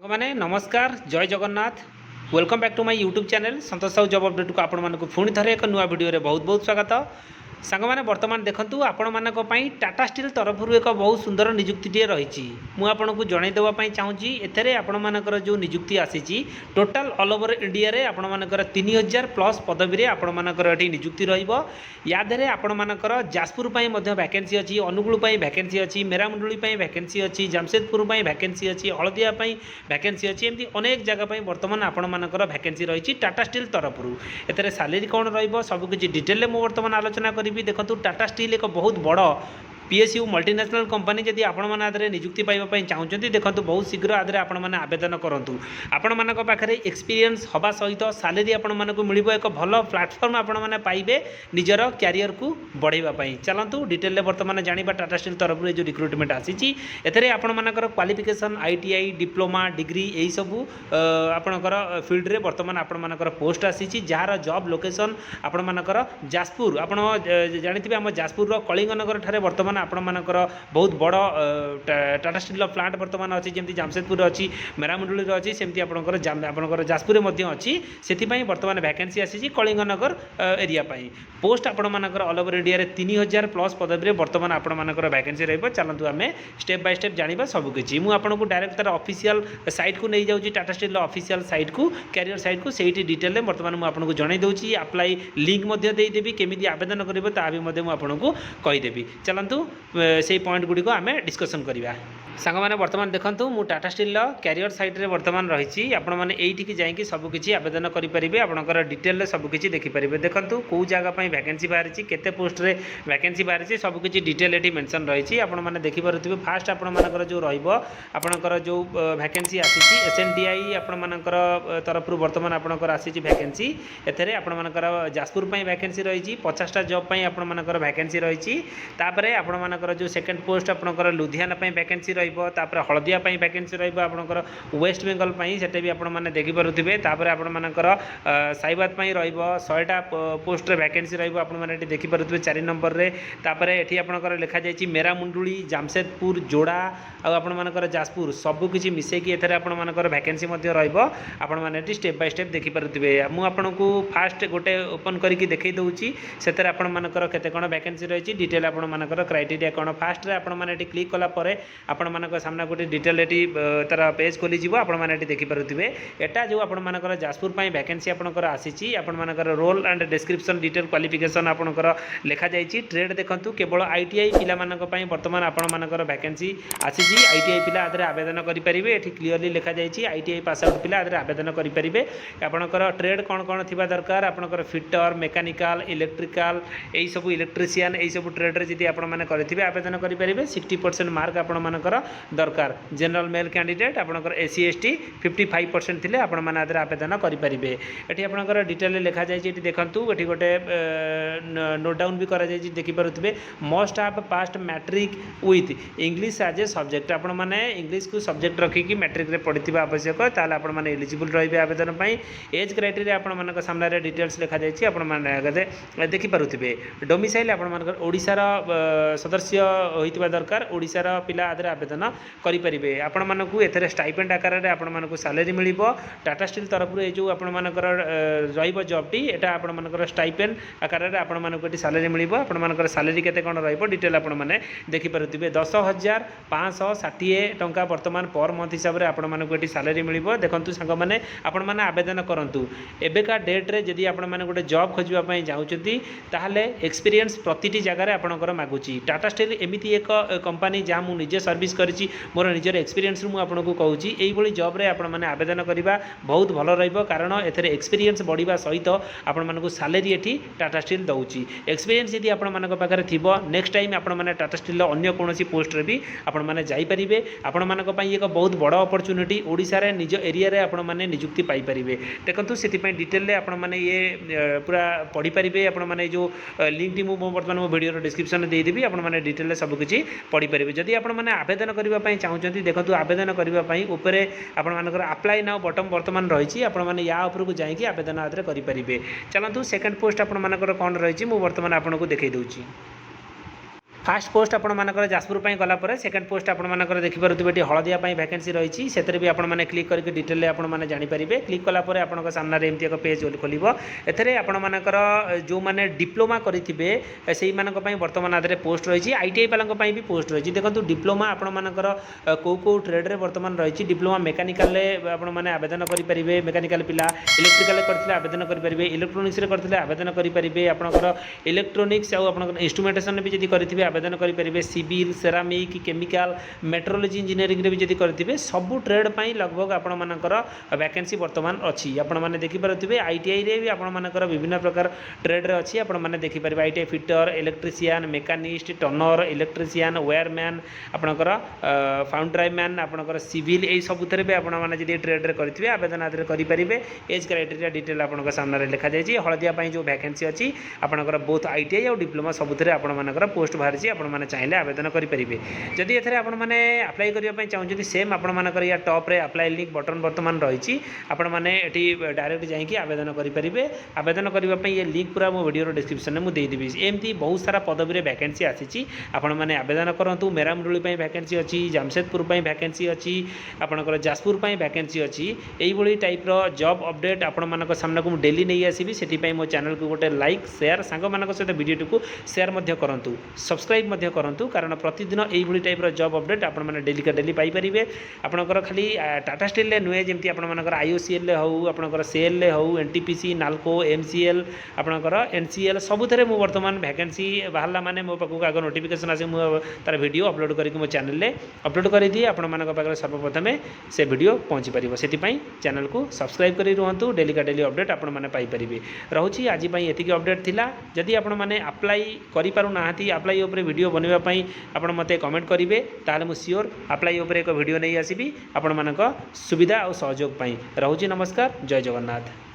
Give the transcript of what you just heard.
मैंने नमस्कार जय Jagannath welcome back to my YouTube channel Santosh Sahu job update को आपण मानक पुणी थे एक नुआ वीडियो बहुत बहुत स्वागत सांग मैंने बर्तमान देखूँ आपण मानक टाटा स्टील तरफ एक बहुत सुंदर निजुक्ति रही मुझे जनईदेवाई चाहूँगी एथे आपण मानकर जो निजुक्ति आसी टोटाल ऑल ओवर इंडिया रे आपण मानकर 3000 प्लस पदवी आपण मानकर ये निजुक्ति यादे आपण मानकर जाजपुर वैकेंसी अच्छी अनुगुल वैकेंसी अच्छी मेरामुंडुली वैकेंसी अच्छी जमशेदपुर वैकेंसी अच्छी हलदिया वैकेंसी अच्छी एमती अनेक जगह बर्तमान आपण मानकर वैकेंसी रही टाटा स्टील तरफ एथे सैलरी कौन रबुकिछ डिटेल में बर्तमान आलोचना करी देखो टाटा स्टील एक बहुत बड़ पीएसयू मल्टीनेशनल कंपनी जदि आपण मैंने आदि निजुक्ति पाइबापी चाहते देखो बहुत शीघ्र आदि आपण मैंने आवेदन करूँ आपण मान पाखे एक्सपीरियंस हवा सहित सैलरी आपण मानक मिल एक भल प्लाटफर्म आपण मैंने पाइबे निजर क्यारियर को बढ़ाई चलतु डिटेल बर्तमान जाना टाटा स्टील तरफ जो रिक्रुटमेंट आसी आपण मानकर क्वालिफिकेशन आईटीआई डिप्लोमा डिग्री यही सबू आपणकर फील्ड रे बर्तमान आपण मानकर पोस्ट आसी जार जॉब लोकेशन आपण मानकर जाजपुर आपण जानी आम जाजपुर कलिंगनगर ठारे बर्तमान आपण मानकर बहुत बड़ टाटा स्टील प्लांट बर्तमान अच्छी जमी जमशेदपुर अच्छी मेरामुंडुली अच्छी सेमती आपणकर जाजपुर अच्छी से बर्तमान वैकेंसी आसी कलिंगनगर एरिया पोस्ट आपण मानकर ऑल ओवर इंडिया रे 3000 प्लस पदवी बर्तमान आपण मानकर वैकेंसी रहिबो चलतु आम स्टेप बाय स्टेप जानिबा सबकिछि मु आपनको डायरेक्ट तार ऑफिशियल साइट को नहीं जाउची टाटा स्टील ऑफिशियल साइट को कैरियर साइट को सेठी डिटेल में बर्तमान मु आपनको जणाई दउची अप्लाई लिंक मध्ये देई देबी केमिति आवेदन करिवो ता भी मध्ये मु आपनको कहि देबी चलतु से पॉइंट गुडी को आम डिस्कशन करिबा सांग मैंने बर्तमान देखूँ मु टाटा स्टील कैरियर साइट रे बर्तमान रही आपण मैंने एइठी जाइए सबकिछि आवेदन करेंगे आपंकर डिटेल सबकिछि देखिपारे देखूँ कौ जगह वैकेंसी बाहरी केते पोस्ट रे वैकेंसी बाहरी सबकिछि डिटेल ये मेंशन रही आपण मैंने देखिपे फास्ट आपंकर जो आपणकर जो वैकेंसी आसी एसएनडीआई आपंकर तरफ बर्तमान आपंकर आसी वैकेंसी एथे आपंकर जाजपुर वैकेंसी रही 50टा जॉब आपंकर वैकेंसी रही आपंकर जो सेकेंड पोस्ट आपंकर लुधियाना वैकेंसी तापर हलदिया वैकेंसी आपंकर वेस्ट बेंगल से भी आपण मैंने देखिपे आपंकर साइबाद 100टा पोस्ट वैकेंसी मैंने देखिपे 4 नंबर रे ये आपंकर लिखा जाइए मेरामुंडुली जमशेदपुर जोड़ा आपर जाजपुर सबकि मिसेकी एथेर आपंकर वैकेंसी आपण मैंने स्टेप बाय स्टेप देखिपे मुझे फास्ट गोटे ओपन करके देखई दूसरी से आपंकर केते कौन वैकेंसी रही डिटेल आपंकर क्राइटेरिया कौन फास्ट मैंने क्लिक कलापर आपण मानक सामना गोटे डिटेल ये तार पेज खोली आपण मैंने देखिपे एटा जो आपण मानकर जाजपुर वैकेंसी आपंकर आसी आपंकर role and description detail qualification आपंकर लिखा जाइए ट्रेड देखूँ केवल आईटीआई पिला बर्तमान आपण मानकर वैकेंसी आसी आईटीआई पिला आदि आवेदन करेंगे ये क्लीयरली लिखा जाइए आईटीआई पास आउट पिला आदि आवेदन करेंगे आपंकर ट्रेड कौन कौन थी दरकार आपंकर फिटर मेकानिकल इलेक्ट्रिकल यही सब इलेक्ट्रीशियन यही सब ट्रेड जी आप करेंगे आवेदन करेंगे 60% मार्क आपण मानकर दरकार जनरल मेल कैंडिडेट आपंकर एससी एसटी 55% थे आपण मैंने आवेदन करेंगे ये आपंकर डिटेल लिखा जाइए देखूँ ये गोटे नोट डाउन भी कर देखिपे must have passed matric with English as a subject आपण मैंने इंग्लिश को सब्जेक्ट रखिकी मैट्रिक रे पढ़ी आवश्यक ताल आपण मैंने एलिजिबल रही आवेदन एज क्राइटेरिया आपण मान सामने डिटेल्स लिखा जाइए आपण मैंने देखिपे डोमिसाइल आपण मान ओडिशार सदस्य होइतिबा दरकार ओडिशार पिला आदि आवेदन करेंगे आपण मानक एथे स्टाइपेंड आकार में आपण मानक सैलरी मिल टाटा स्टील तरफ ये जो आपण मानकर जॉबटी यहाँ आपण मानकर स्टाइपेंड आकार में आपण मानक सैलरी मिल आपण मानकर सैलरी केते कौन डिटेल आपण मैंने देखिपे 10,560 टंका बर्तमान पर मंथ हिसाब से आपण मानक सैलरी मिल देखूँ सांग मैंने आपण मैंने आवेदन करूँ एବେका डेट्रे जदि आपण मैंने गोटे जॉब खोजापी चाहूँगी ताहले एक्सपीरियंस प्रति जगार आपणकर मागुची टाटा स्टील एमती एक कंपनी जहाँ मुझे निजे सर्विस करी मोर निजर एक्सपीरियंस मुझे कहूँ यही जॉब रे आपण मैंने आवेदन करवा बहुत भल कारण एथेर एक्सपीरियंस बढ़िया सहित आपण मानक सैलरी ये टाटा स्टील दौची एक्सपीरियंस यदि आपण मान पाखे थी नेक्स्ट टाइम आपण मैंने टाटा स्टील अन्य कौन पोस्ट रे भी आपण मैंने जाइपारे आपण मान एक बहुत बड़ अपॉर्चुनिटी ओडिशा रे निज एरिया रे आपण मैंने निजुक्ति पाइपारे देखो से डिटेल आपण मैंने ये पूरा पढ़ी पारे आपण मैंने जो लिंक टी बर्तमान मो वीडियो डिस्क्रिप्शन देदेवी आपण मैंने डिटेल सबकि पढ़ी पारे जदि आपण मैंने आवेदन करने चाहूँगी देखो आवेदन करने उपरे आपंकर अप्लाई नाउ बटन बर्तमान रही आपने या उपरको जाकि आवेदन आदि करेंगे चलतु सेकेंड पोस्ट आपर कौन रही बर्तमान आपको देखई दूँ फास्ट पोस्ट आपर जाजपुर गलापर सेकेंड पोस्ट आपर देखिपे हलदिया वैकेंसी रही से भी आपने क्लिक करके डिटेल आपने जानीपर क्लिक कलापर आप सामने एमती एक पेज खोल एथे आपर जो मैंने डिप्लोमा करेंगे से बर्तमान आधे पोस्ट रही आईटीआई वालों भी पोस्ट रही देखो डिप्लोमा आपर कौ कौ ट्रेड्रे बर्तमान रही डिप्लोमा मेकानिकाल आपने आवेदन करेंगे मेकानिकाल पिला इलेक्ट्रिकाल करते आवेदन करेंगे इलेक्ट्रोनिक्स करते आवेदन करेंगे आपंकर इलेक्ट्रोनिक्स आउ इंस्ट्रुमेंटेशन भी जब करेंगे आवेदन करेंगे civil ceramic chemical metrology engineering भी जब करेंगे सबू ट्रेड लगभग आपर वैकेंसी बर्तमान अच्छी आपने देखिपे आईटीआई रे भी आपर विभिन्न प्रकार ट्रेड्रे अच्छी आपने देखिपारे ITI fitter electrician machinist turner electrician wireman आपणकर फाउंड ड्राइव मैन आपणकर सिविल यही सबुथे भी आपने ट्रेड्रे करेंगे आवेदन आदि करेंगे एज क्राइटेरिया डिटेल आपन सामने लिखा जाए हलदिया जो वैकेंसी अच्छी आपणकर बोथ आईटीआई और डिप्लोमा सबुथे आपर पोस्ट बाहरी आपने चाहिए आवेदन करेंगे जदि एथे आपने अप्लाई करने चाहते सेम आपर या टॉप अप्लाई लिंक बटन बर्तमान रही आपने डायरेक्ट जाकि आवेदन करेंगे आवेदन करने ये लिंक पूरा मो वीडियो डिस्क्रिप्शन में मुझे देदेवी एमती बहुत सारा पदवी वैकेंसी आसी आपने आवेदन करूँ मेरामुरली वैकेंसी अच्छी जामशेदपुर वैकेंसी अच्छी आपंकर जाजपुर वैकेंसी अच्छी यही टाइप्र जॉब अपडेट आपण सामने को डेली नहीं आसबि से मो चैनल को गोटे लाइक शेयर सांग मान सहित वीडियो को शेयर करूँ सब्सक्राइब करूँ कारण प्रतिदिन यही टाइप्र जॉब अपडेट आपने डेली का डेली पाइपर आपंकर खाली टाटा स्टील नुहे जमी आपर आईओसीएल हो आपंकर सेल हो एनटीपीसी नाल्को एमसीएल आपंकर एनसीएल सबुथे मु बर्तमान वैकेंसी बाहर माने मो पाक आग नोटिफिकेशन आसे तार वीडियो अपलोड करके मो चैनल अपलोड कर दिए आप सर्वप्रथम से वीडियो पहुँची पार से चैनल को सब्सक्राइब कर रुहतु डेली का डेली अपडेट आपण मैंने पाइपर रोचे आज ये अपडेट थिला जदि आपण मैंने अप्लाई करूना अप्लाई उपर वीडियो बनवाई आप मत कमेंट करेंगे ताल मु सियोर अप्लाई उपर एक वीडियो नहीं आसबि आपण मानक सुविधा और सहयोग रोचे नमस्कार जय जगन्नाथ।